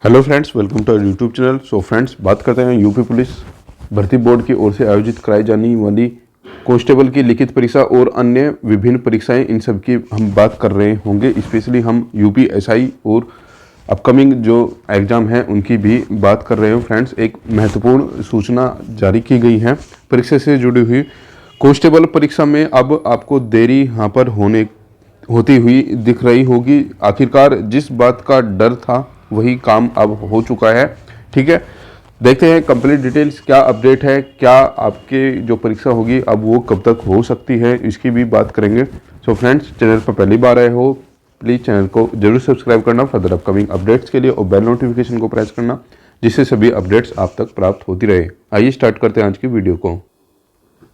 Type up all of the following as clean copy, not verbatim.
Hello friends, welcome to our YouTube channel. So friends, बात करते हैं यूपी पुलिस भर्ती बोर्ड की ओर से आयोजित कराई जाने वाली कांस्टेबल की लिखित परीक्षा और अन्य विभिन्न परीक्षाएं, इन सब की हम बात कर रहे होंगे। स्पेशली हम यूपी एसआई और अपकमिंग जो एग्ज़ाम हैं उनकी भी बात कर रहे हो। फ्रेंड्स, एक महत्वपूर्ण सूचना जारी की गई है परीक्षा से जुड़ी हुई। कांस्टेबल परीक्षा में अब आपको देरी यहाँ पर होती हुई दिख रही होगी। आखिरकार जिस बात का डर था वही काम अब हो चुका है। ठीक है, देखते हैं कंप्लीट डिटेल्स, क्या अपडेट है, क्या आपके जो परीक्षा होगी अब वो कब तक हो सकती है, इसकी भी बात करेंगे। सो फ्रेंड्स, चैनल पर पहली बार आए हो प्लीज़ चैनल को जरूर सब्सक्राइब करना फर्दर अपकमिंग अपडेट्स के लिए, और बेल नोटिफिकेशन को प्रेस करना जिससे सभी अपडेट्स आप तक प्राप्त होती रहे। आइए स्टार्ट करते हैं आज की वीडियो को।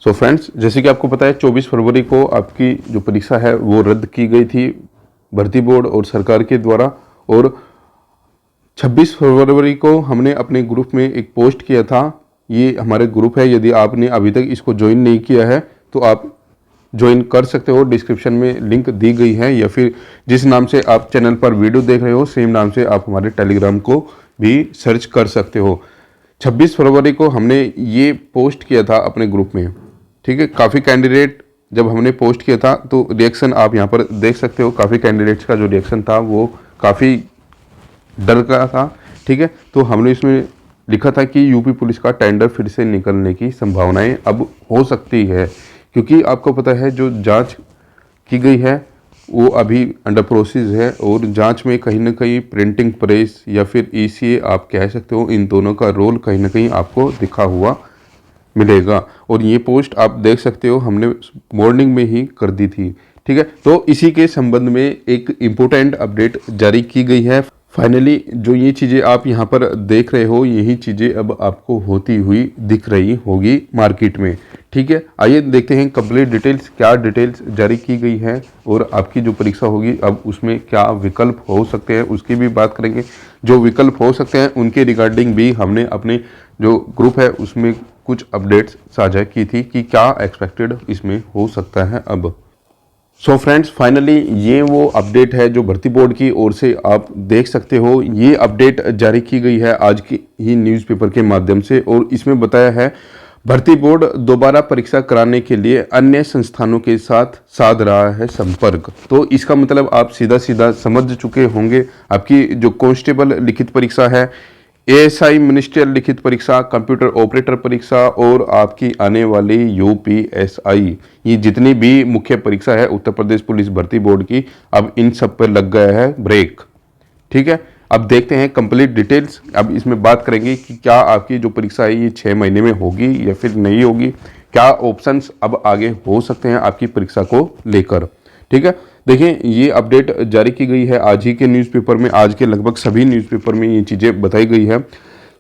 सो फ्रेंड्स, जैसे कि आपको पता है 24 फरवरी को आपकी जो परीक्षा है वो रद्द की गई थी भर्ती बोर्ड और सरकार के द्वारा, और 26 फरवरी को हमने अपने ग्रुप में एक पोस्ट किया था। ये हमारे ग्रुप है, यदि आपने अभी तक इसको ज्वाइन नहीं किया है तो आप ज्वाइन कर सकते हो। डिस्क्रिप्शन में लिंक दी गई है, या फिर जिस नाम से आप चैनल पर वीडियो देख रहे हो सेम नाम से आप हमारे टेलीग्राम को भी सर्च कर सकते हो। 26 फरवरी को हमने ये पोस्ट किया था अपने ग्रुप में। ठीक है, काफ़ी कैंडिडेट जब हमने पोस्ट किया था तो रिएक्शन आप यहाँ पर देख सकते हो। काफ़ी कैंडिडेट्स का जो रिएक्शन था वो काफ़ी डर का था। ठीक है, तो हमने इसमें लिखा था कि यूपी पुलिस का टेंडर फिर से निकलने की संभावनाएं अब हो सकती है, क्योंकि आपको पता है जो जांच की गई है वो अभी अंडर प्रोसेस है, और जांच में कहीं ना कहीं प्रिंटिंग प्रेस या फिर ईसीए आप कह सकते हो, इन दोनों का रोल कहीं ना कहीं आपको दिखा हुआ मिलेगा। और ये पोस्ट आप देख सकते हो हमने मॉर्निंग में ही कर दी थी। ठीक है, तो इसी के संबंध में एक इम्पोर्टेंट अपडेट जारी की गई है। फाइनली जो ये चीज़ें आप यहाँ पर देख रहे हो यही चीज़ें अब आपको होती हुई दिख रही होगी मार्केट में। ठीक है, आइए देखते हैं कंप्लीट डिटेल्स, क्या डिटेल्स जारी की गई है और आपकी जो परीक्षा होगी अब उसमें क्या विकल्प हो सकते हैं उसकी भी बात करेंगे। जो विकल्प हो सकते हैं उनके रिगार्डिंग भी हमने अपने जो ग्रुप है उसमें कुछ अपडेट्स साझा की थी कि क्या एक्सपेक्टेड इसमें हो सकता है अब। सो फ्रेंड्स, फाइनली ये वो अपडेट है जो भर्ती बोर्ड की ओर से आप देख सकते हो। ये अपडेट जारी की गई है आज की ही न्यूज़पेपर के माध्यम से, और इसमें बताया है भर्ती बोर्ड दोबारा परीक्षा कराने के लिए अन्य संस्थानों के साथ साध रहा है संपर्क। तो इसका मतलब आप सीधा सीधा समझ चुके होंगे, आपकी जो कांस्टेबल लिखित परीक्षा है, एएसआई मिनिस्ट्रियल लिखित परीक्षा, कंप्यूटर ऑपरेटर परीक्षा और आपकी आने वाली यूपीएसआई, ये जितनी भी मुख्य परीक्षा है उत्तर प्रदेश पुलिस भर्ती बोर्ड की, अब इन सब पर लग गया है ब्रेक। ठीक है, अब देखते हैं कंप्लीट डिटेल्स। अब इसमें बात करेंगे कि क्या आपकी जो परीक्षा है ये 6 महीने में होगी या फिर नहीं होगी, क्या ऑप्शंस अब आगे हो सकते हैं आपकी परीक्षा को लेकर। ठीक है, देखिए ये अपडेट जारी की गई है आज ही के न्यूज़पेपर में। आज के लगभग सभी न्यूज़पेपर में ये चीज़ें बताई गई है।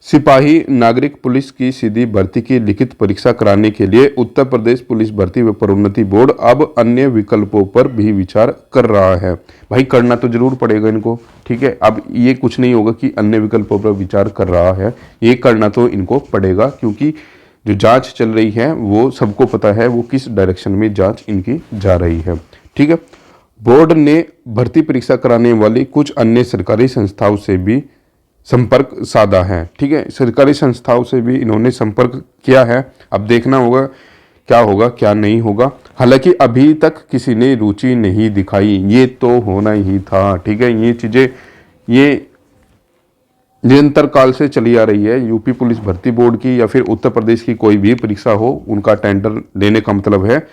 सिपाही नागरिक पुलिस की सीधी भर्ती की लिखित परीक्षा कराने के लिए उत्तर प्रदेश पुलिस भर्ती व प्रोन्नति बोर्ड अब अन्य विकल्पों पर भी विचार कर रहा है। भाई करना तो जरूर पड़ेगा इनको। ठीक है, अब ये कुछ नहीं होगा कि अन्य विकल्पों पर विचार कर रहा है, ये करना तो इनको पड़ेगा, क्योंकि जो जांच चल रही है वो सबको पता है वो किस डायरेक्शन में जांच इनकी जा रही है। ठीक है, बोर्ड ने भर्ती परीक्षा कराने वाली कुछ अन्य सरकारी संस्थाओं से भी संपर्क साधा है। ठीक है, सरकारी संस्थाओं से भी इन्होंने संपर्क किया है। अब देखना होगा क्या होगा क्या नहीं होगा। हालांकि अभी तक किसी ने रुचि नहीं दिखाई, ये तो होना ही था। ठीक है, ये चीज़ें ये निरंतर काल से चली आ रही है। यूपी पुलिस भर्ती बोर्ड की या फिर उत्तर प्रदेश की कोई भी परीक्षा हो, उनका टेंडर लेने का मतलब है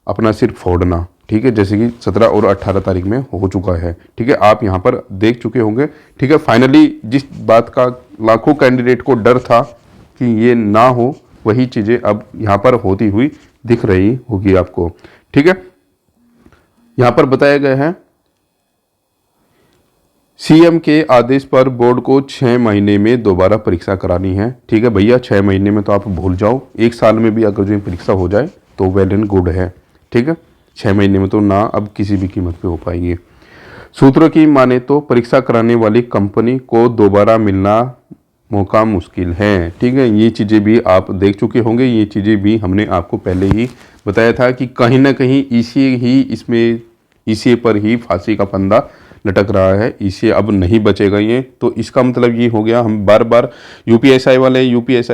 अपना सिर फोड़ना। ठीक है, जैसे कि 17 और 18 तारीख में हो चुका है। ठीक है, आप यहाँ पर देख चुके होंगे। ठीक है, फाइनली जिस बात का लाखों कैंडिडेट को डर था कि ये ना हो, वही चीज़ें अब यहाँ पर होती हुई दिख रही होगी आपको। ठीक है, यहाँ पर बताया गया है सीएम के आदेश पर बोर्ड को 6 महीने में दोबारा परीक्षा करानी है। ठीक है भैया, 6 महीने में तो आप भूल जाओ, 1 साल में भी अगर जो परीक्षा हो जाए तो वेल एंड गुड है। ठीक है, 6 महीने में तो ना अब किसी भी कीमत पे हो पाएगी। सूत्रों की माने तो परीक्षा कराने वाली कंपनी को दोबारा मिलना मौका मुश्किल है। ठीक है, ये चीज़ें भी आप देख चुके होंगे। ये चीज़ें भी हमने आपको पहले ही बताया था कि कहीं ना कहीं ईसीए पर ही फांसी का फंदा लटक रहा है, इसे अब नहीं बचेगा ये। तो इसका मतलब ये हो गया, हम बार बार यूपीएसआई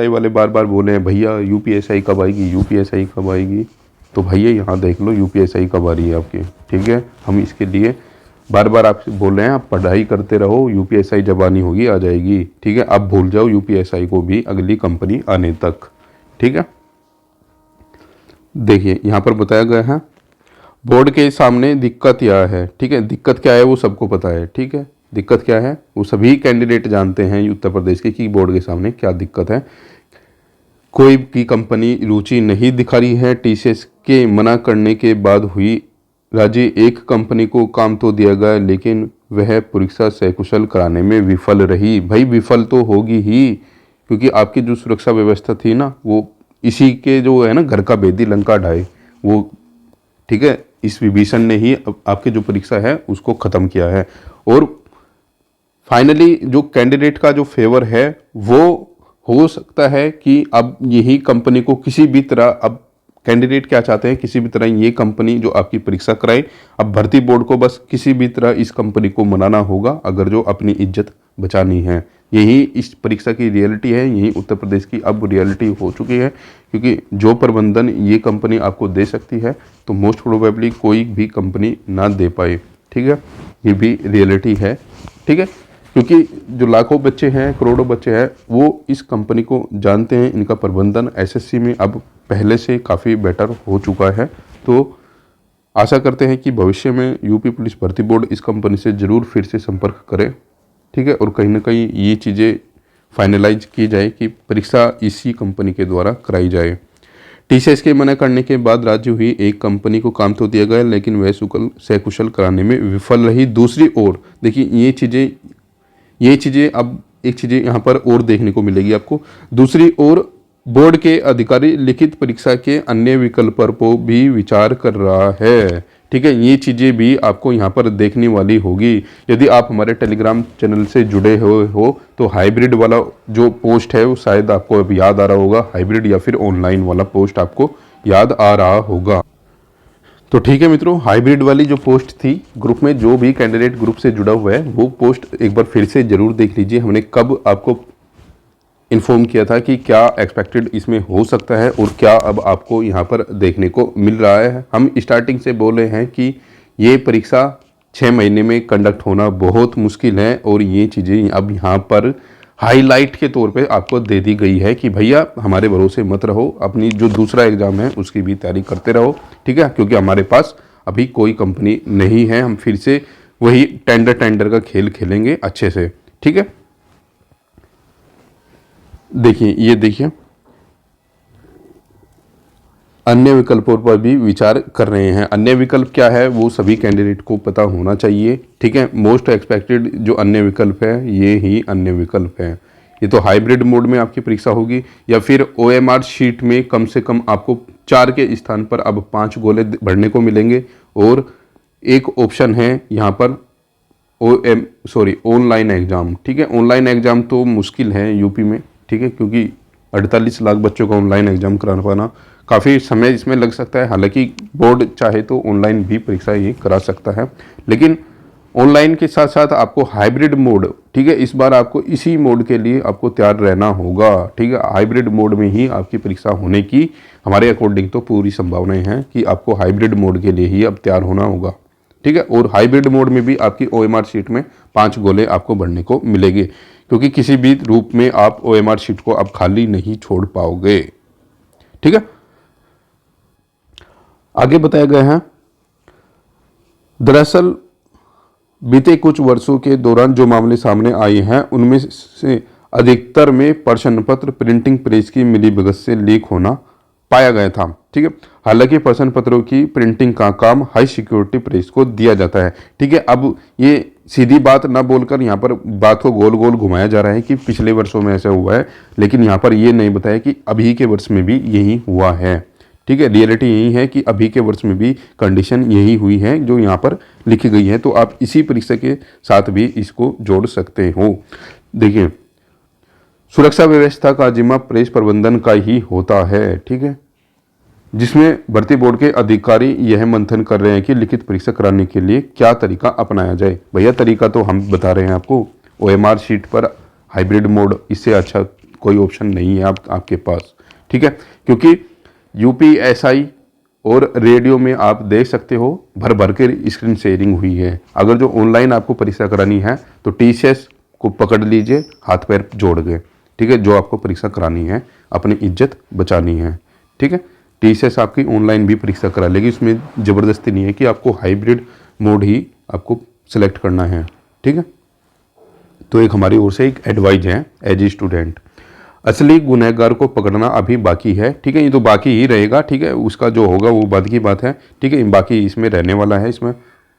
वाले बार बार बोले हैं भैया यूपीएसआई कब आएगी, यूपीएसआई कब आएगी। तो भैया यहाँ देख लो यूपीएसआई कब आ रही है आपकी, ठीक है। हम इसके लिए बार बार आपसे बोल रहे हैं, आप पढ़ाई करते रहो, यूपीएसआई जब आनी होगी आ जाएगी, ठीक है। अब भूल जाओ यूपीएसआई को भी अगली कंपनी आने तक, ठीक है। देखिए यहाँ पर बताया गया है बोर्ड के सामने दिक्कत क्या है, ठीक है। दिक्कत क्या है वो सबको पता है, ठीक है। दिक्कत क्या है वो सभी कैंडिडेट जानते हैं उत्तर प्रदेश के कि बोर्ड के सामने क्या दिक्कत है। कोई भी कंपनी रुचि नहीं दिखा रही है, टीसीएस के मना करने के बाद हुई राजी। एक कंपनी को काम तो दिया गया लेकिन वह परीक्षा सकुशल कराने में विफल रही। भाई विफल तो होगी ही, क्योंकि आपकी जो सुरक्षा व्यवस्था थी ना, वो इसी के जो है ना घर का भेदी लंका ढाए वो, ठीक है। इस विभीषण ने ही आपकी जो परीक्षा है उसको ख़त्म किया है। और फाइनली जो कैंडिडेट का जो फेवर है वो हो सकता है कि अब यही कंपनी को किसी भी तरह, अब कैंडिडेट क्या चाहते हैं, किसी भी तरह ये कंपनी जो आपकी परीक्षा कराए, अब भर्ती बोर्ड को बस किसी भी तरह इस कंपनी को मनाना होगा अगर जो अपनी इज्जत बचानी है। यही इस परीक्षा की रियलिटी है, यही उत्तर प्रदेश की अब रियलिटी हो चुकी है। क्योंकि जो प्रबंधन ये कंपनी आपको दे सकती है तो मोस्ट प्रोबेबली कोई भी कंपनी ना दे पाए, ठीक है। ये भी रियलिटी है, ठीक है। क्योंकि जो लाखों बच्चे हैं, करोड़ों बच्चे हैं, वो इस कंपनी को जानते हैं। इनका प्रबंधन एसएससी में अब पहले से काफ़ी बेटर हो चुका है। तो आशा करते हैं कि भविष्य में यूपी पुलिस भर्ती बोर्ड इस कंपनी से ज़रूर फिर से संपर्क करे, ठीक है। और कहीं ना कहीं ये चीज़ें फाइनलाइज की जाए कि परीक्षा इसी कंपनी के द्वारा कराई जाए। टीसीएस के मना करने के बाद राज्य हुई एक कंपनी को काम तो दिया गया लेकिन वह सकुशल कराने में विफल रही। दूसरी ओर देखिए ये चीज़ें अब एक चीज़ें यहाँ पर और देखने को मिलेगी आपको। दूसरी ओर बोर्ड के अधिकारी लिखित परीक्षा के अन्य विकल्प पर भी विचार कर रहा है, ठीक है। ये चीज़ें भी आपको यहाँ पर देखने वाली होगी। यदि आप हमारे टेलीग्राम चैनल से जुड़े हुए हो तो हाइब्रिड वाला जो पोस्ट है वो शायद आपको अब याद आ रहा होगा, हाइब्रिड या फिर ऑनलाइन वाला पोस्ट आपको याद आ रहा होगा। तो ठीक है मित्रों, हाइब्रिड वाली जो पोस्ट थी ग्रुप में, जो भी कैंडिडेट ग्रुप से जुड़ा हुआ है वो पोस्ट एक बार फिर से ज़रूर देख लीजिए। हमने कब आपको इन्फॉर्म किया था कि क्या एक्सपेक्टेड इसमें हो सकता है और क्या अब आपको यहाँ पर देखने को मिल रहा है। हम स्टार्टिंग से बोले हैं कि ये परीक्षा 6 महीने में कंडक्ट होना बहुत मुश्किल है और ये चीज़ें अब यहाँ पर हाईलाइट के तौर पे आपको दे दी गई है कि भैया हमारे भरोसे मत रहो, अपनी जो दूसरा एग्ज़ाम है उसकी भी तैयारी करते रहो, ठीक है। क्योंकि हमारे पास अभी कोई कंपनी नहीं है, हम फिर से वही टेंडर का खेल खेलेंगे अच्छे से, ठीक है। देखिए अन्य विकल्पों पर भी विचार कर रहे हैं। अन्य विकल्प क्या है वो सभी कैंडिडेट को पता होना चाहिए, ठीक है। मोस्ट एक्सपेक्टेड जो अन्य विकल्प है ये ही अन्य विकल्प है। ये तो हाइब्रिड मोड में आपकी परीक्षा होगी या फिर ओएमआर ट में कम से कम आपको 4 के स्थान पर अब 5 गोले भरने को मिलेंगे। और एक ऑप्शन है यहाँ पर ऑनलाइन एग्ज़ाम, ठीक है। ऑनलाइन एग्ज़ाम तो मुश्किल है यूपी में, ठीक है, क्योंकि 48 लाख बच्चों का ऑनलाइन एग्ज़ाम करा पाना काफ़ी समय इसमें लग सकता है। हालांकि बोर्ड चाहे तो ऑनलाइन भी परीक्षा ये करा सकता है, लेकिन ऑनलाइन के साथ साथ आपको हाइब्रिड मोड, ठीक है, इस बार आपको इसी मोड के लिए आपको तैयार रहना होगा, ठीक है। हाइब्रिड मोड में ही आपकी परीक्षा होने की हमारे अकॉर्डिंग तो पूरी संभावनाएं हैं कि आपको हाइब्रिड मोड के लिए ही अब तैयार होना होगा, ठीक है। और हाइब्रिड मोड में भी आपकी ओएमआर शीट में 5 गोले आपको भरने को मिलेंगे, क्योंकि किसी भी रूप में आप ओएमआर शीट को अब खाली नहीं छोड़ पाओगे, ठीक है। आगे बताया गया है, दरअसल बीते कुछ वर्षों के दौरान जो मामले सामने आए हैं उनमें से अधिकतर में प्रश्न पत्र प्रिंटिंग प्रेस की मिलीभगत से लीक होना पाया गया था, ठीक है। हालांकि प्रश्न पत्रों की प्रिंटिंग का काम हाई सिक्योरिटी प्रेस को दिया जाता है, ठीक है। अब ये सीधी बात ना बोलकर यहाँ पर बात को गोल गोल घुमाया जा रहा है कि पिछले वर्षों में ऐसा हुआ है, लेकिन यहाँ पर ये नहीं बताया कि अभी के वर्ष में भी यही हुआ है, ठीक है। रियलिटी यही है कि अभी के वर्ष में भी कंडीशन यही हुई है जो यहाँ पर लिखी गई है। तो आप इसी परीक्षा के साथ भी इसको जोड़ सकते हो। देखिए, सुरक्षा व्यवस्था का जिम्मा प्रेस प्रबंधन का ही होता है, ठीक है। जिसमें भर्ती बोर्ड के अधिकारी यह मंथन कर रहे हैं कि लिखित परीक्षा कराने के लिए क्या तरीका अपनाया जाए। भैया तरीका तो हम बता रहे हैं आपको, OMR शीट पर हाइब्रिड मोड, इससे अच्छा कोई ऑप्शन नहीं है आपके पास, ठीक है। क्योंकि UPSI और रेडियो में आप देख सकते हो भर भर के स्क्रीन शेयरिंग हुई है। अगर जो ऑनलाइन आपको परीक्षा करानी है तो TCS को पकड़ लीजिए हाथ पैर जोड़ के, ठीक है। जो आपको परीक्षा करानी है, अपनी इज्जत बचानी है, ठीक है। TCS आपकी ऑनलाइन भी परीक्षा करा लेगी, इसमें ज़बरदस्ती नहीं है कि आपको हाइब्रिड मोड ही आपको सेलेक्ट करना है, ठीक है। तो एक हमारी ओर से एक एडवाइज है एज ए स्टूडेंट। असली गुनहगार को पकड़ना अभी बाकी है, ठीक है। ये तो बाकी ही रहेगा, ठीक है। उसका जो होगा वो बाद की बात है, ठीक है। बाकी इसमें रहने वाला है, इसमें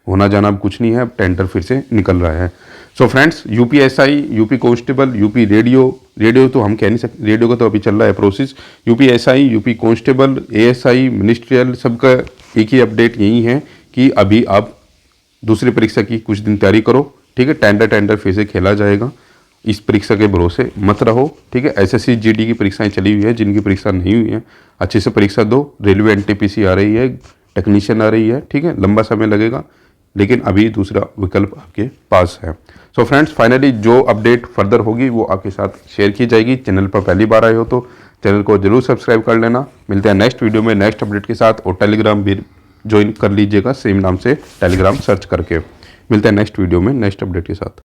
होना जाना अब कुछ नहीं है। अब टेंडर फिर से निकल रहा है। So friends, UPSI, UP constable, UP radio तो हम कह नहीं सकते, रेडियो का तो अभी चल रहा है process. UPSI, UP constable, ASI, ministerial, सबका एक ही अपडेट यही है कि अभी आप दूसरी परीक्षा की कुछ दिन तैयारी करो, ठीक है। टेंडर फिर से खेला जाएगा, इस परीक्षा के भरोसे मत रहो, ठीक है। SSC GD की परीक्षाएं चली हुई है, जिनकी परीक्षा नहीं हुई है अच्छे से परीक्षा दो। रेलवे NTPC आ रही है, टेक्नीशियन आ रही है, ठीक है। लंबा समय लगेगा, लेकिन अभी दूसरा विकल्प आपके पास है। सो फ्रेंड्स, फाइनली जो अपडेट फर्दर होगी वो आपके साथ शेयर की जाएगी। चैनल पर पहली बार आए हो तो चैनल को जरूर सब्सक्राइब कर लेना। मिलते हैं नेक्स्ट वीडियो में नेक्स्ट अपडेट के साथ, और टेलीग्राम भी ज्वाइन कर लीजिएगा, सेम नाम से टेलीग्राम सर्च करके। मिलते हैं नेक्स्ट वीडियो में नेक्स्ट अपडेट के साथ।